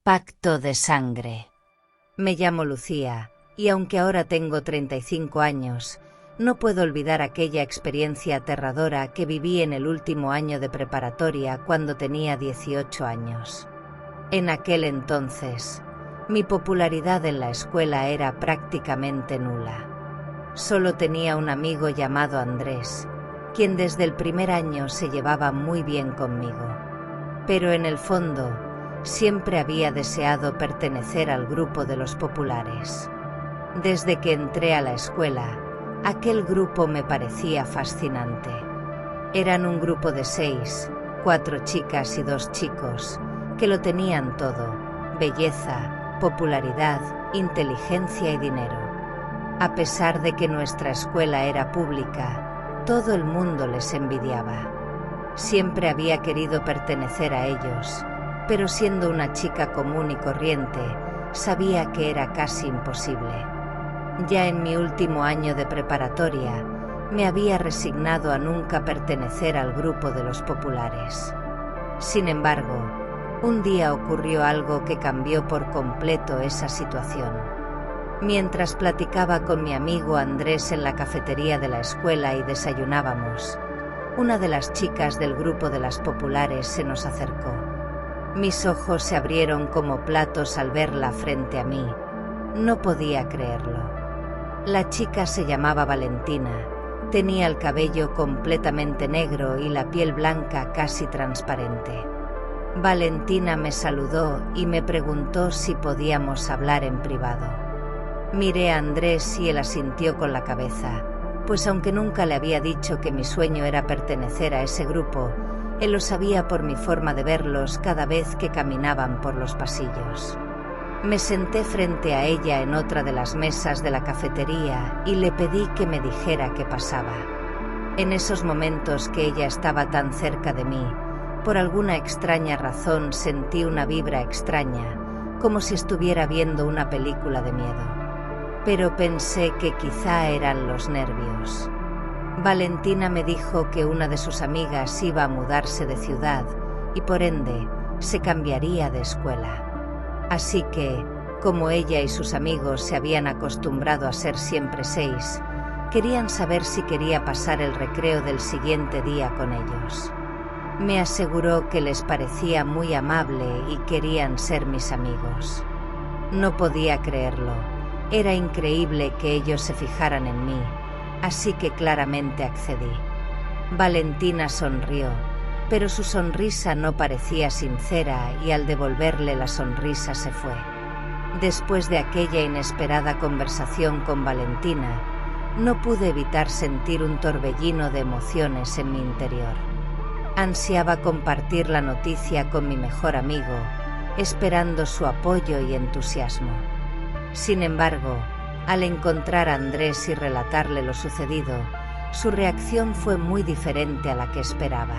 Pacto de sangre. Me llamo Lucía, y aunque ahora tengo 35 años, no puedo olvidar aquella experiencia aterradora que viví en el último año de preparatoria cuando tenía 18 años. En aquel entonces, mi popularidad en la escuela era prácticamente nula. Solo tenía un amigo llamado Andrés, quien desde el primer año se llevaba muy bien conmigo. Pero en el fondo, siempre había deseado pertenecer al grupo de los populares. Desde que entré a la escuela, aquel grupo me parecía fascinante. Eran un grupo de 6, 4 chicas y 2 chicos, que lo tenían todo: belleza, popularidad, inteligencia y dinero. A pesar de que nuestra escuela era pública, todo el mundo les envidiaba. Siempre había querido pertenecer a ellos, pero siendo una chica común y corriente, sabía que era casi imposible. Ya en mi último año de preparatoria, me había resignado a nunca pertenecer al grupo de los populares. Sin embargo, un día ocurrió algo que cambió por completo esa situación. Mientras platicaba con mi amigo Andrés en la cafetería de la escuela y desayunábamos, una de las chicas del grupo de las populares se nos acercó. Mis ojos se abrieron como platos al verla frente a mí. No podía creerlo. La chica se llamaba Valentina, tenía el cabello completamente negro y la piel blanca casi transparente. Valentina me saludó y me preguntó si podíamos hablar en privado. Miré a Andrés y él asintió con la cabeza, pues aunque nunca le había dicho que mi sueño era pertenecer a ese grupo, él lo sabía por mi forma de verlos cada vez que caminaban por los pasillos. Me senté frente a ella en otra de las mesas de la cafetería y le pedí que me dijera qué pasaba. En esos momentos que ella estaba tan cerca de mí, por alguna extraña razón sentí una vibra extraña, como si estuviera viendo una película de miedo. Pero pensé que quizá eran los nervios. Valentina me dijo que una de sus amigas iba a mudarse de ciudad y por ende se cambiaría de escuela. Así que, como ella y sus amigos se habían acostumbrado a ser siempre 6, querían saber si quería pasar el recreo del siguiente día con ellos. Me aseguró que les parecía muy amable y querían ser mis amigos. No podía creerlo. Era increíble que ellos se fijaran en mí, así que claramente accedí. Valentina sonrió, pero su sonrisa no parecía sincera y al devolverle la sonrisa se fue. Después de aquella inesperada conversación con Valentina, no pude evitar sentir un torbellino de emociones en mi interior. Ansiaba compartir la noticia con mi mejor amigo, esperando su apoyo y entusiasmo. Sin embargo, al encontrar a Andrés y relatarle lo sucedido, su reacción fue muy diferente a la que esperaba.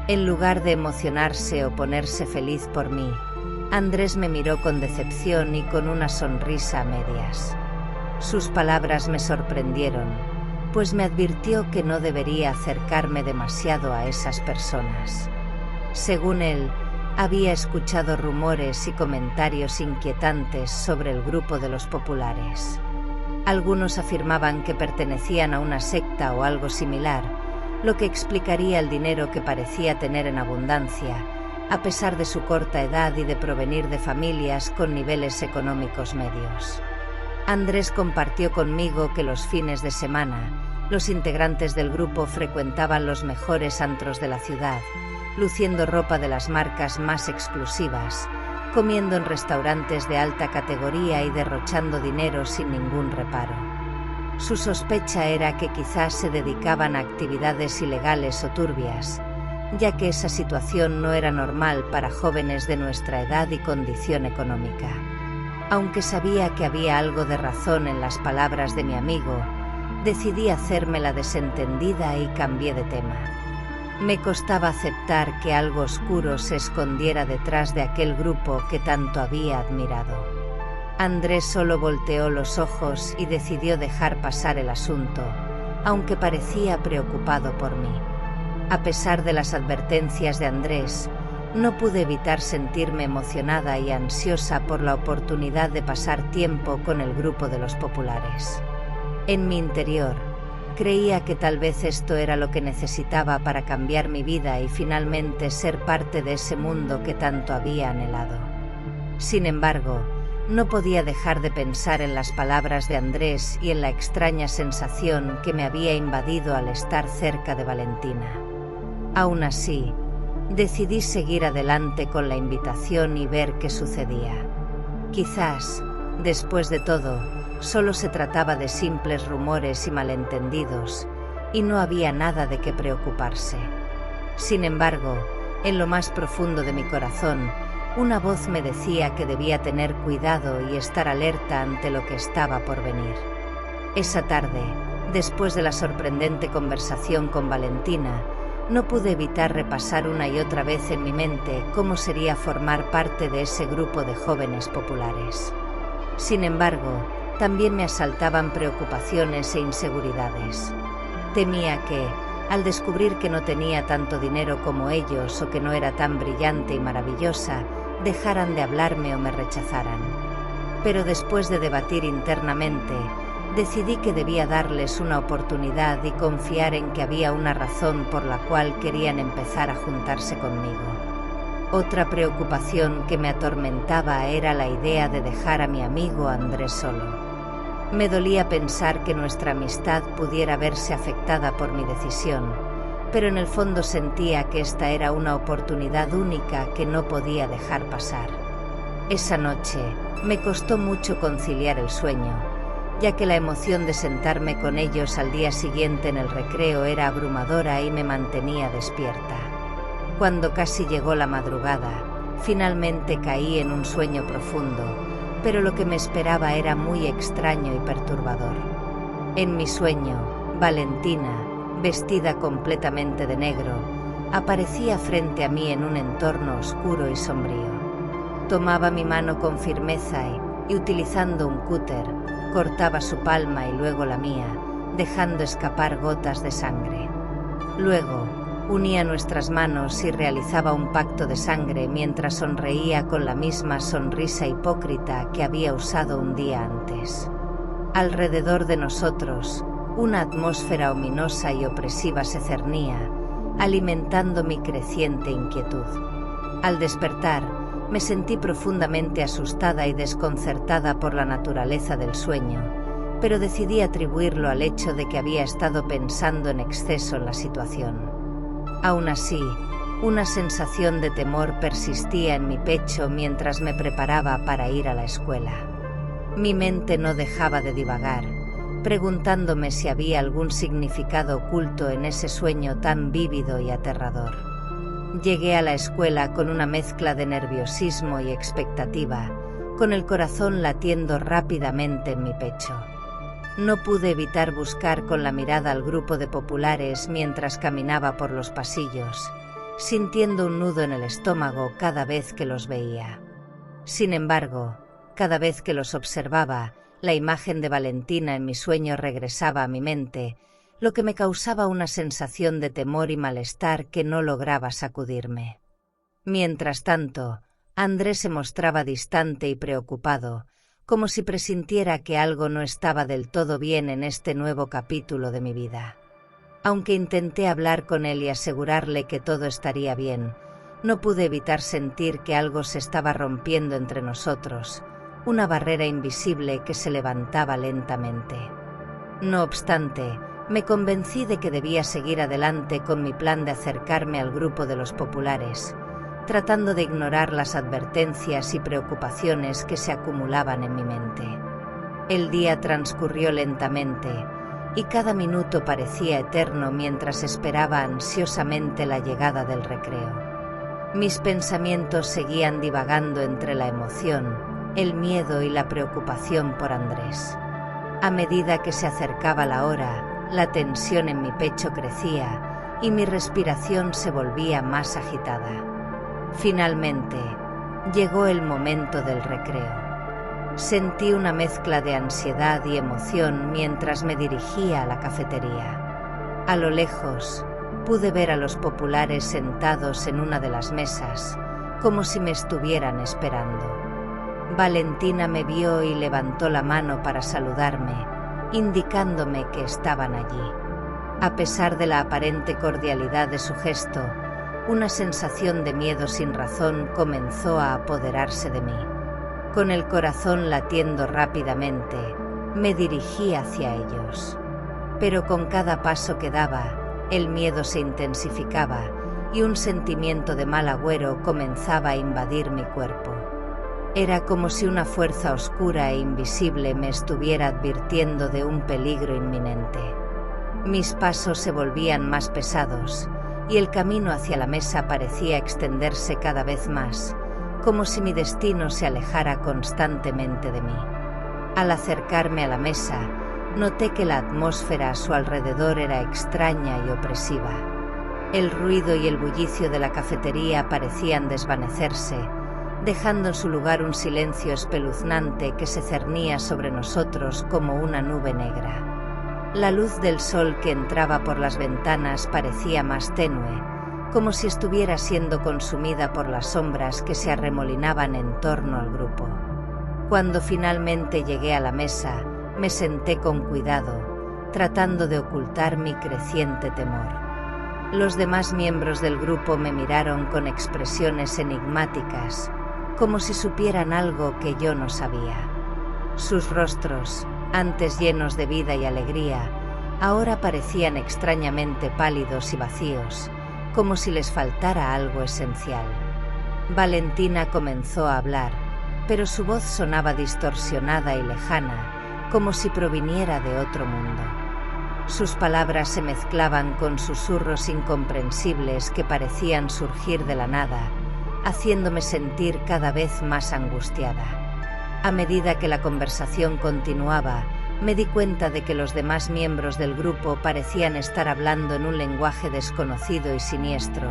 En lugar de emocionarse o ponerse feliz por mí, Andrés me miró con decepción y con una sonrisa a medias. Sus palabras me sorprendieron, pues me advirtió que no debería acercarme demasiado a esas personas. Según él, había escuchado rumores y comentarios inquietantes sobre el grupo de los populares. Algunos afirmaban que pertenecían a una secta o algo similar, lo que explicaría el dinero que parecía tener en abundancia, a pesar de su corta edad y de provenir de familias con niveles económicos medios. Andrés compartió conmigo que los fines de semana, los integrantes del grupo frecuentaban los mejores antros de la ciudad, luciendo ropa de las marcas más exclusivas, comiendo en restaurantes de alta categoría y derrochando dinero sin ningún reparo. Su sospecha era que quizás se dedicaban a actividades ilegales o turbias, ya que esa situación no era normal para jóvenes de nuestra edad y condición económica. Aunque sabía que había algo de razón en las palabras de mi amigo, decidí hacerme la desentendida y cambié de tema. Me costaba aceptar que algo oscuro se escondiera detrás de aquel grupo que tanto había admirado. Andrés solo volteó los ojos y decidió dejar pasar el asunto, aunque parecía preocupado por mí. A pesar de las advertencias de Andrés, no pude evitar sentirme emocionada y ansiosa por la oportunidad de pasar tiempo con el grupo de los populares. En mi interior, creía que tal vez esto era lo que necesitaba para cambiar mi vida y finalmente ser parte de ese mundo que tanto había anhelado. Sin embargo, no podía dejar de pensar en las palabras de Andrés y en la extraña sensación que me había invadido al estar cerca de Valentina. Aún así, decidí seguir adelante con la invitación y ver qué sucedía. Quizás, después de todo, solo se trataba de simples rumores y malentendidos, y no había nada de qué preocuparse. Sin embargo, en lo más profundo de mi corazón, una voz me decía que debía tener cuidado y estar alerta ante lo que estaba por venir. Esa tarde, después de la sorprendente conversación con Valentina, no pude evitar repasar una y otra vez en mi mente cómo sería formar parte de ese grupo de jóvenes populares. Sin embargo, también me asaltaban preocupaciones e inseguridades. Temía que, al descubrir que no tenía tanto dinero como ellos o que no era tan brillante y maravillosa, dejaran de hablarme o me rechazaran. Pero después de debatir internamente, decidí que debía darles una oportunidad y confiar en que había una razón por la cual querían empezar a juntarse conmigo. Otra preocupación que me atormentaba era la idea de dejar a mi amigo Andrés solo. Me dolía pensar que nuestra amistad pudiera verse afectada por mi decisión, pero en el fondo sentía que esta era una oportunidad única que no podía dejar pasar. Esa noche me costó mucho conciliar el sueño, ya que la emoción de sentarme con ellos al día siguiente en el recreo era abrumadora y me mantenía despierta. Cuando casi llegó la madrugada, finalmente caí en un sueño profundo, pero lo que me esperaba era muy extraño y perturbador. En mi sueño, Valentina, vestida completamente de negro, aparecía frente a mí en un entorno oscuro y sombrío. Tomaba mi mano con firmeza y utilizando un cúter, cortaba su palma y luego la mía, dejando escapar gotas de sangre. Luego, unía nuestras manos y realizaba un pacto de sangre mientras sonreía con la misma sonrisa hipócrita que había usado un día antes. Alrededor de nosotros, una atmósfera ominosa y opresiva se cernía, alimentando mi creciente inquietud. Al despertar, me sentí profundamente asustada y desconcertada por la naturaleza del sueño, pero decidí atribuirlo al hecho de que había estado pensando en exceso en la situación. Aún así, una sensación de temor persistía en mi pecho mientras me preparaba para ir a la escuela. Mi mente no dejaba de divagar, preguntándome si había algún significado oculto en ese sueño tan vívido y aterrador. Llegué a la escuela con una mezcla de nerviosismo y expectativa, con el corazón latiendo rápidamente en mi pecho. No pude evitar buscar con la mirada al grupo de populares mientras caminaba por los pasillos, sintiendo un nudo en el estómago cada vez que los veía. Sin embargo, cada vez que los observaba, la imagen de Valentina en mi sueño regresaba a mi mente, lo que me causaba una sensación de temor y malestar que no lograba sacudirme. Mientras tanto, Andrés se mostraba distante y preocupado, como si presintiera que algo no estaba del todo bien en este nuevo capítulo de mi vida. Aunque intenté hablar con él y asegurarle que todo estaría bien, no pude evitar sentir que algo se estaba rompiendo entre nosotros, una barrera invisible que se levantaba lentamente. No obstante, me convencí de que debía seguir adelante con mi plan de acercarme al grupo de los populares, tratando de ignorar las advertencias y preocupaciones que se acumulaban en mi mente. El día transcurrió lentamente, y cada minuto parecía eterno mientras esperaba ansiosamente la llegada del recreo. Mis pensamientos seguían divagando entre la emoción, el miedo y la preocupación por Andrés. A medida que se acercaba la hora, la tensión en mi pecho crecía y mi respiración se volvía más agitada. Finalmente, llegó el momento del recreo. Sentí una mezcla de ansiedad y emoción mientras me dirigía a la cafetería. A lo lejos, pude ver a los populares sentados en una de las mesas, como si me estuvieran esperando. Valentina me vio y levantó la mano para saludarme, indicándome que estaban allí. A pesar de la aparente cordialidad de su gesto, una sensación de miedo sin razón comenzó a apoderarse de mí. Con el corazón latiendo rápidamente, me dirigí hacia ellos. Pero con cada paso que daba, el miedo se intensificaba y un sentimiento de mal agüero comenzaba a invadir mi cuerpo. Era como si una fuerza oscura e invisible me estuviera advirtiendo de un peligro inminente. Mis pasos se volvían más pesados y el camino hacia la mesa parecía extenderse cada vez más, como si mi destino se alejara constantemente de mí. Al acercarme a la mesa, noté que la atmósfera a su alrededor era extraña y opresiva. El ruido y el bullicio de la cafetería parecían desvanecerse, dejando en su lugar un silencio espeluznante que se cernía sobre nosotros como una nube negra. La luz del sol que entraba por las ventanas parecía más tenue, como si estuviera siendo consumida por las sombras que se arremolinaban en torno al grupo. Cuando finalmente llegué a la mesa, me senté con cuidado, tratando de ocultar mi creciente temor. Los demás miembros del grupo me miraron con expresiones enigmáticas, como si supieran algo que yo no sabía. Sus rostros, antes llenos de vida y alegría, ahora parecían extrañamente pálidos y vacíos, como si les faltara algo esencial. Valentina comenzó a hablar, pero su voz sonaba distorsionada y lejana, como si proviniera de otro mundo. Sus palabras se mezclaban con susurros incomprensibles que parecían surgir de la nada, haciéndome sentir cada vez más angustiada. A medida que la conversación continuaba, me di cuenta de que los demás miembros del grupo parecían estar hablando en un lenguaje desconocido y siniestro,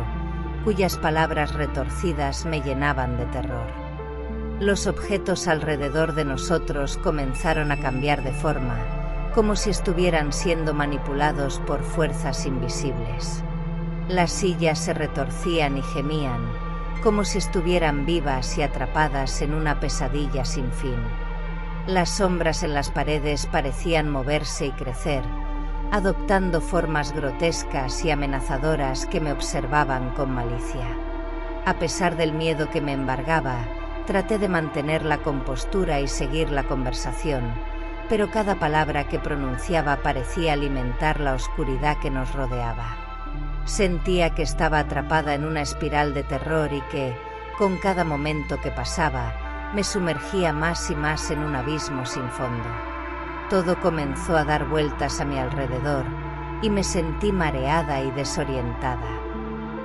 cuyas palabras retorcidas me llenaban de terror. Los objetos alrededor de nosotros comenzaron a cambiar de forma, como si estuvieran siendo manipulados por fuerzas invisibles. Las sillas se retorcían y gemían, como si estuvieran vivas y atrapadas en una pesadilla sin fin. Las sombras en las paredes parecían moverse y crecer, adoptando formas grotescas y amenazadoras que me observaban con malicia. A pesar del miedo que me embargaba, traté de mantener la compostura y seguir la conversación, pero cada palabra que pronunciaba parecía alimentar la oscuridad que nos rodeaba. Sentía que estaba atrapada en una espiral de terror y que, con cada momento que pasaba, me sumergía más y más en un abismo sin fondo. Todo comenzó a dar vueltas a mi alrededor y me sentí mareada y desorientada.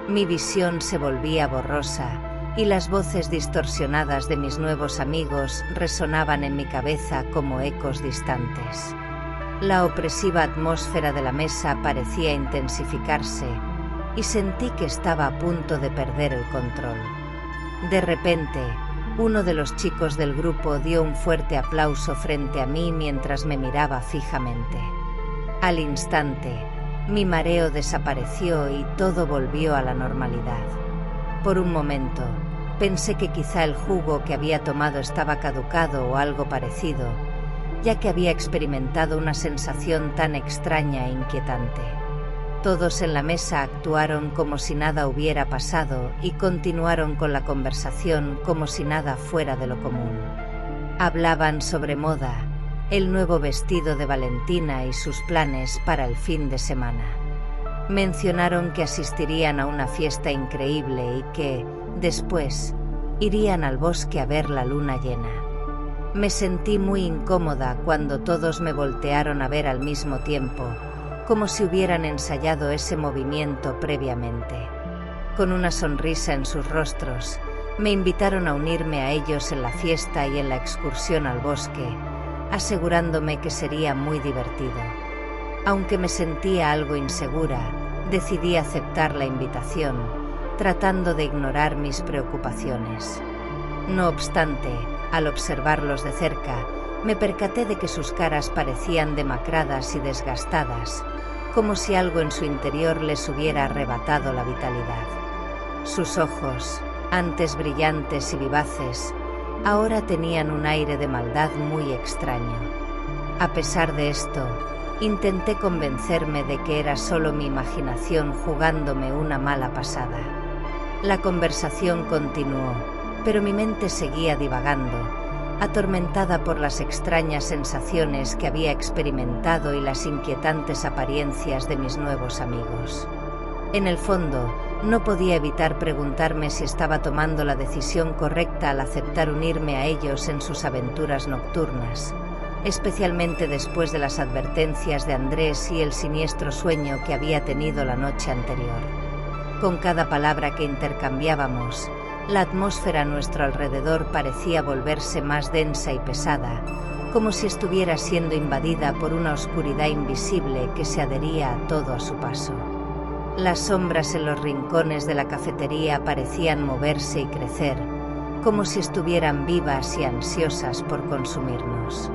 Mi visión se volvía borrosa y las voces distorsionadas de mis nuevos amigos resonaban en mi cabeza como ecos distantes. La opresiva atmósfera de la mesa parecía intensificarse y sentí que estaba a punto de perder el control. De repente, uno de los chicos del grupo dio un fuerte aplauso frente a mí mientras me miraba fijamente. Al instante, mi mareo desapareció y todo volvió a la normalidad. Por un momento, pensé que quizá el jugo que había tomado estaba caducado o algo parecido, ya que había experimentado una sensación tan extraña e inquietante. Todos en la mesa actuaron como si nada hubiera pasado y continuaron con la conversación como si nada fuera de lo común. Hablaban sobre moda, el nuevo vestido de Valentina y sus planes para el fin de semana. Mencionaron que asistirían a una fiesta increíble y que, después, irían al bosque a ver la luna llena. Me sentí muy incómoda cuando todos me voltearon a ver al mismo tiempo, como si hubieran ensayado ese movimiento previamente. Con una sonrisa en sus rostros, me invitaron a unirme a ellos en la fiesta y en la excursión al bosque, asegurándome que sería muy divertido. Aunque me sentía algo insegura, decidí aceptar la invitación, tratando de ignorar mis preocupaciones. No obstante, al observarlos de cerca, me percaté de que sus caras parecían demacradas y desgastadas, como si algo en su interior les hubiera arrebatado la vitalidad. Sus ojos, Antes brillantes y vivaces, ahora tenían un aire de maldad muy extraño. A pesar de esto, intenté convencerme de que era solo mi imaginación jugándome una mala pasada. La conversación continuó, pero mi mente seguía divagando, atormentada por las extrañas sensaciones que había experimentado y las inquietantes apariencias de mis nuevos amigos. En el fondo, no podía evitar preguntarme si estaba tomando la decisión correcta al aceptar unirme a ellos en sus aventuras nocturnas, especialmente después de las advertencias de Andrés y el siniestro sueño que había tenido la noche anterior. Con cada palabra que intercambiábamos, la atmósfera a nuestro alrededor parecía volverse más densa y pesada, como si estuviera siendo invadida por una oscuridad invisible que se adhería a todo a su paso. Las sombras en los rincones de la cafetería parecían moverse y crecer, como si estuvieran vivas y ansiosas por consumirnos.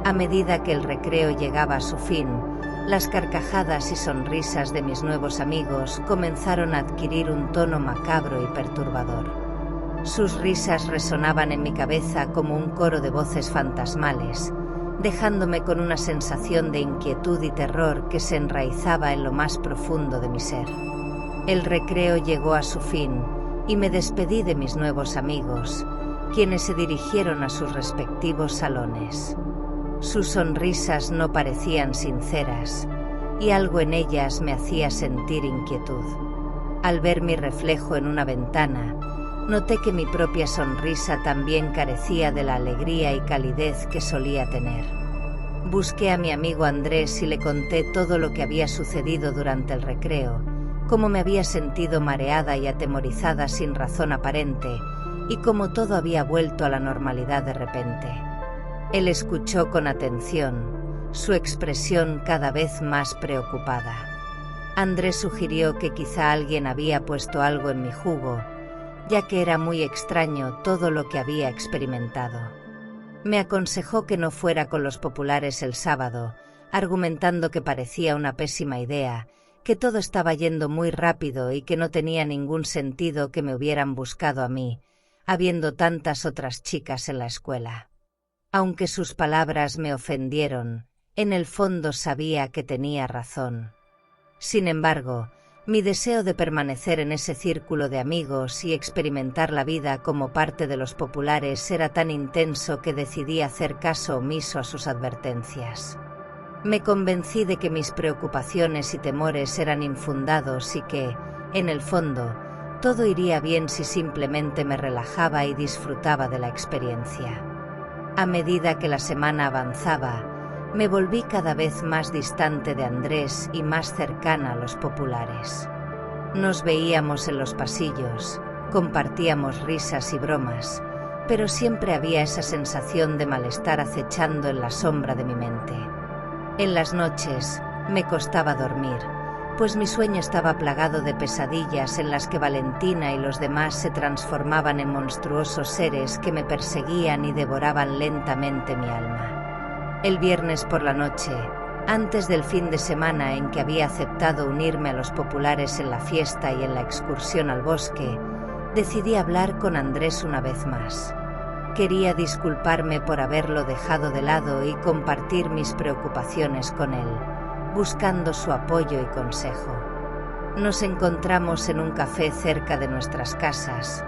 A medida que el recreo llegaba a su fin, las carcajadas y sonrisas de mis nuevos amigos comenzaron a adquirir un tono macabro y perturbador. Sus risas resonaban en mi cabeza como un coro de voces fantasmales, dejándome con una sensación de inquietud y terror que se enraizaba en lo más profundo de mi ser. El recreo llegó a su fin y me despedí de mis nuevos amigos, quienes se dirigieron a sus respectivos salones. Sus sonrisas no parecían sinceras, y algo en ellas me hacía sentir inquietud. Al ver mi reflejo en una ventana, noté que mi propia sonrisa también carecía de la alegría y calidez que solía tener. Busqué a mi amigo Andrés y le conté todo lo que había sucedido durante el recreo, cómo me había sentido mareada y atemorizada sin razón aparente, y cómo todo había vuelto a la normalidad de repente. Él escuchó con atención, su expresión cada vez más preocupada. Andrés sugirió que quizá alguien había puesto algo en mi jugo, ya que era muy extraño todo lo que había experimentado. Me aconsejó que no fuera con los populares el sábado, argumentando que parecía una pésima idea, que todo estaba yendo muy rápido y que no tenía ningún sentido que me hubieran buscado a mí, habiendo tantas otras chicas en la escuela. Aunque sus palabras me ofendieron, en el fondo sabía que tenía razón. Sin embargo, mi deseo de permanecer en ese círculo de amigos y experimentar la vida como parte de los populares era tan intenso que decidí hacer caso omiso a sus advertencias. Me convencí de que mis preocupaciones y temores eran infundados y que, en el fondo, todo iría bien si simplemente me relajaba y disfrutaba de la experiencia. A medida que la semana avanzaba, me volví cada vez más distante de Andrés y más cercana a los populares. Nos veíamos en los pasillos, compartíamos risas y bromas, pero siempre había esa sensación de malestar acechando en la sombra de mi mente. En las noches, me costaba dormir, pues mi sueño estaba plagado de pesadillas en las que Valentina y los demás se transformaban en monstruosos seres que me perseguían y devoraban lentamente mi alma. El viernes por la noche, antes del fin de semana en que había aceptado unirme a los populares en la fiesta y en la excursión al bosque, decidí hablar con Andrés una vez más. Quería disculparme por haberlo dejado de lado y compartir mis preocupaciones con él, buscando su apoyo y consejo. Nos encontramos en un café cerca de nuestras casas,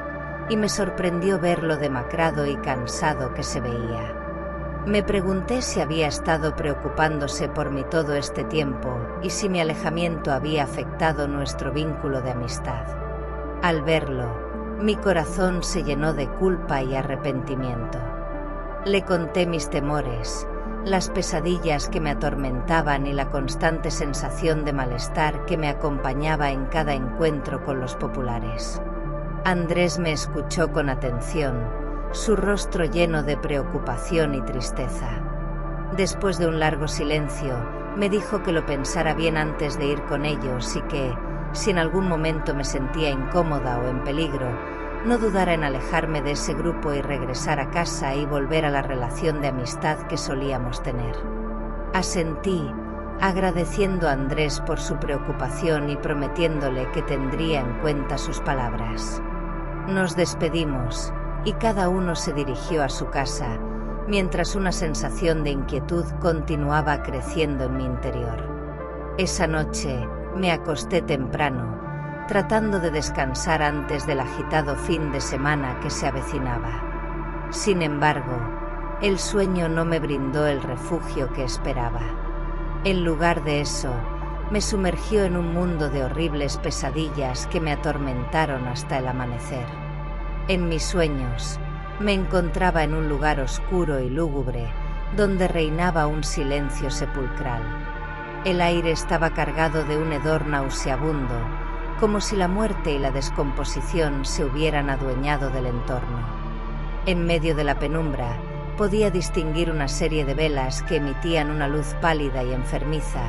y me sorprendió ver lo demacrado y cansado que se veía. Me pregunté si había estado preocupándose por mí todo este tiempo y si mi alejamiento había afectado nuestro vínculo de amistad. Al verlo, mi corazón se llenó de culpa y arrepentimiento. Le conté mis temores, las pesadillas que me atormentaban y la constante sensación de malestar que me acompañaba en cada encuentro con los populares. Andrés me escuchó con atención, su rostro lleno de preocupación y tristeza. Después de un largo silencio, me dijo que lo pensara bien antes de ir con ellos y que, si en algún momento me sentía incómoda o en peligro, no dudara en alejarme de ese grupo y regresar a casa y volver a la relación de amistad que solíamos tener. Asentí, agradeciendo a Andrés por su preocupación y prometiéndole que tendría en cuenta sus palabras. Nos despedimos, y cada uno se dirigió a su casa, mientras una sensación de inquietud continuaba creciendo en mi interior. Esa noche me acosté temprano, tratando de descansar antes del agitado fin de semana que se avecinaba. Sin embargo, el sueño no me brindó el refugio que esperaba. En lugar de eso, me sumergió en un mundo de horribles pesadillas que me atormentaron hasta el amanecer. En mis sueños, me encontraba en un lugar oscuro y lúgubre, donde reinaba un silencio sepulcral. El aire estaba cargado de un hedor nauseabundo, como si la muerte y la descomposición se hubieran adueñado del entorno. En medio de la penumbra, podía distinguir una serie de velas que emitían una luz pálida y enfermiza,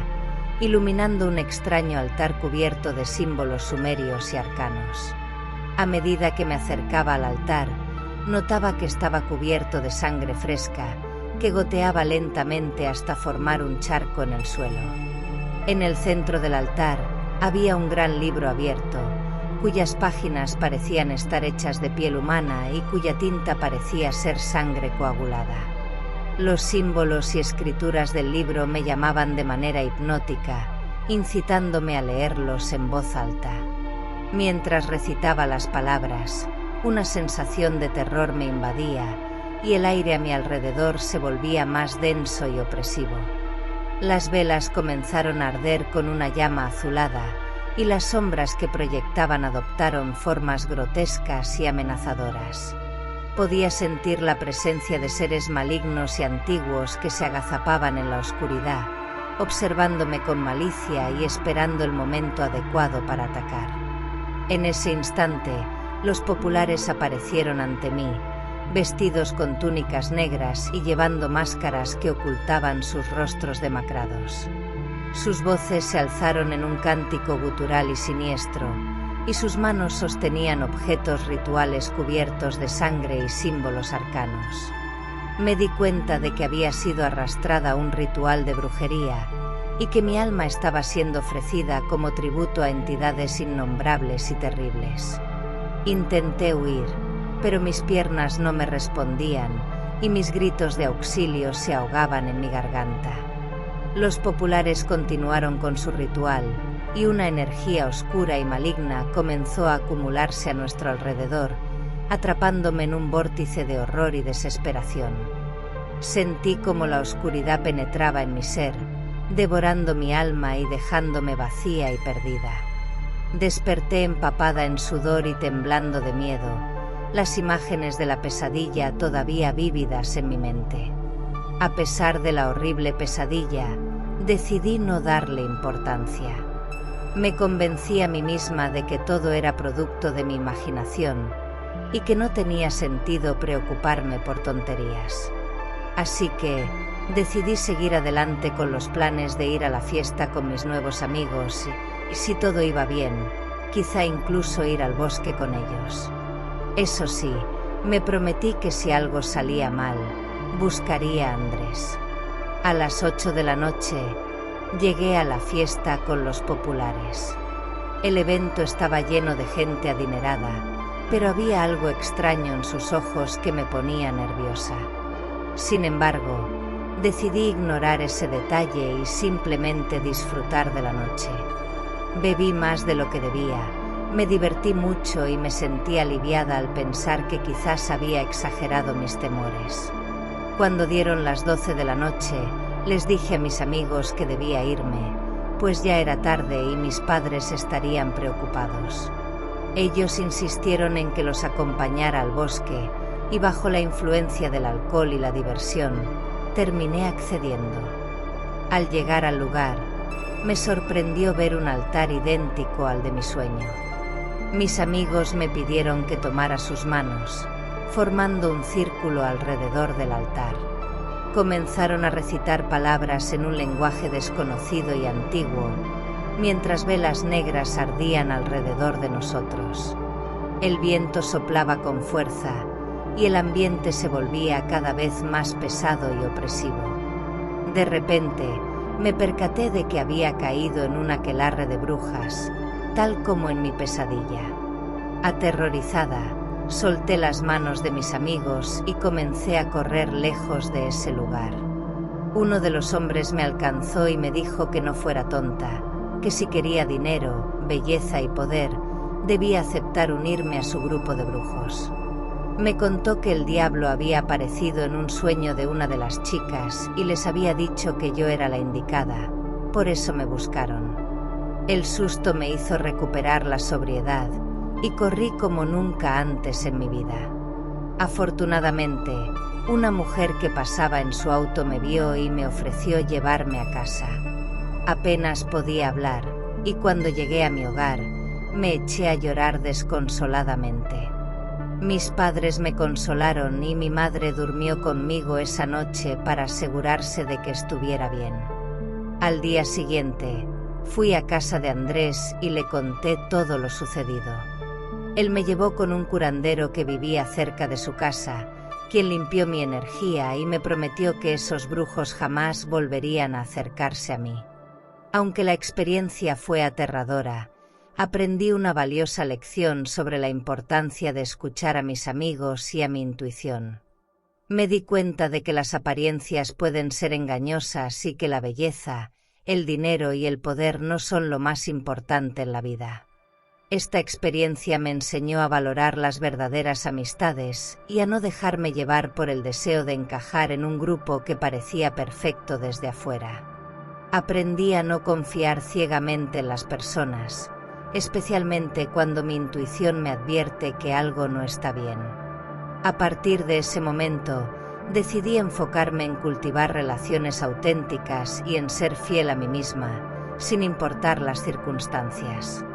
iluminando un extraño altar cubierto de símbolos sumerios y arcanos. A medida que me acercaba al altar, notaba que estaba cubierto de sangre fresca, que goteaba lentamente hasta formar un charco en el suelo. En el centro del altar había un gran libro abierto, cuyas páginas parecían estar hechas de piel humana y cuya tinta parecía ser sangre coagulada. Los símbolos y escrituras del libro me llamaban de manera hipnótica, incitándome a leerlos en voz alta. Mientras recitaba las palabras, una sensación de terror me invadía y el aire a mi alrededor se volvía más denso y opresivo. Las velas comenzaron a arder con una llama azulada y las sombras que proyectaban adoptaron formas grotescas y amenazadoras. Podía sentir la presencia de seres malignos y antiguos que se agazapaban en la oscuridad, observándome con malicia y esperando el momento adecuado para atacar. En ese instante, los populares aparecieron ante mí, vestidos con túnicas negras y llevando máscaras que ocultaban sus rostros demacrados. Sus voces se alzaron en un cántico gutural y siniestro, y sus manos sostenían objetos rituales cubiertos de sangre y símbolos arcanos. Me di cuenta de que había sido arrastrada a un ritual de brujería, y que mi alma estaba siendo ofrecida como tributo a entidades innombrables y terribles. Intenté huir, pero mis piernas no me respondían, y mis gritos de auxilio se ahogaban en mi garganta. Los populares continuaron con su ritual, y una energía oscura y maligna comenzó a acumularse a nuestro alrededor, atrapándome en un vórtice de horror y desesperación. Sentí como la oscuridad penetraba en mi ser, devorando mi alma y dejándome vacía y perdida. Desperté empapada en sudor y temblando de miedo, las imágenes de la pesadilla todavía vívidas en mi mente. A pesar de la horrible pesadilla, decidí no darle importancia. Me convencí a mí misma de que todo era producto de mi imaginación y que no tenía sentido preocuparme por tonterías. Así que decidí seguir adelante con los planes de ir a la fiesta con mis nuevos amigos y, si todo iba bien, quizá incluso ir al bosque con ellos. Eso sí, me prometí que si algo salía mal, buscaría a Andrés. A las 8 de la noche, llegué a la fiesta con los populares. El evento estaba lleno de gente adinerada, pero había algo extraño en sus ojos que me ponía nerviosa. Sin embargo, decidí ignorar ese detalle y simplemente disfrutar de la noche. Bebí más de lo que debía, me divertí mucho y me sentí aliviada al pensar que quizás había exagerado mis temores. Cuando dieron las 12 de la noche, les dije a mis amigos que debía irme, pues ya era tarde y mis padres estarían preocupados. Ellos insistieron en que los acompañara al bosque, y bajo la influencia del alcohol y la diversión, terminé accediendo. Al llegar al lugar, me sorprendió ver un altar idéntico al de mi sueño. Mis amigos me pidieron que tomara sus manos, formando un círculo alrededor del altar. Comenzaron a recitar palabras en un lenguaje desconocido y antiguo, mientras velas negras ardían alrededor de nosotros. El viento soplaba con fuerza, y el ambiente se volvía cada vez más pesado y opresivo. De repente, me percaté de que había caído en un aquelarre de brujas, tal como en mi pesadilla. Aterrorizada, solté las manos de mis amigos y comencé a correr lejos de ese lugar. Uno de los hombres me alcanzó y me dijo que no fuera tonta, que si quería dinero, belleza y poder, debía aceptar unirme a su grupo de brujos. Me contó que el diablo había aparecido en un sueño de una de las chicas y les había dicho que yo era la indicada, por eso me buscaron. El susto me hizo recuperar la sobriedad y corrí como nunca antes en mi vida. Afortunadamente, una mujer que pasaba en su auto me vio y me ofreció llevarme a casa. Apenas podía hablar, y cuando llegué a mi hogar, me eché a llorar desconsoladamente. Mis padres me consolaron y mi madre durmió conmigo esa noche para asegurarse de que estuviera bien. Al día siguiente, fui a casa de Andrés y le conté todo lo sucedido. Él me llevó con un curandero que vivía cerca de su casa, quien limpió mi energía y me prometió que esos brujos jamás volverían a acercarse a mí. Aunque la experiencia fue aterradora, aprendí una valiosa lección sobre la importancia de escuchar a mis amigos y a mi intuición. Me di cuenta de que las apariencias pueden ser engañosas y que la belleza, el dinero y el poder no son lo más importante en la vida. Esta experiencia me enseñó a valorar las verdaderas amistades y a no dejarme llevar por el deseo de encajar en un grupo que parecía perfecto desde afuera. Aprendí a no confiar ciegamente en las personas, especialmente cuando mi intuición me advierte que algo no está bien. A partir de ese momento, decidí enfocarme en cultivar relaciones auténticas y en ser fiel a mí misma, sin importar las circunstancias.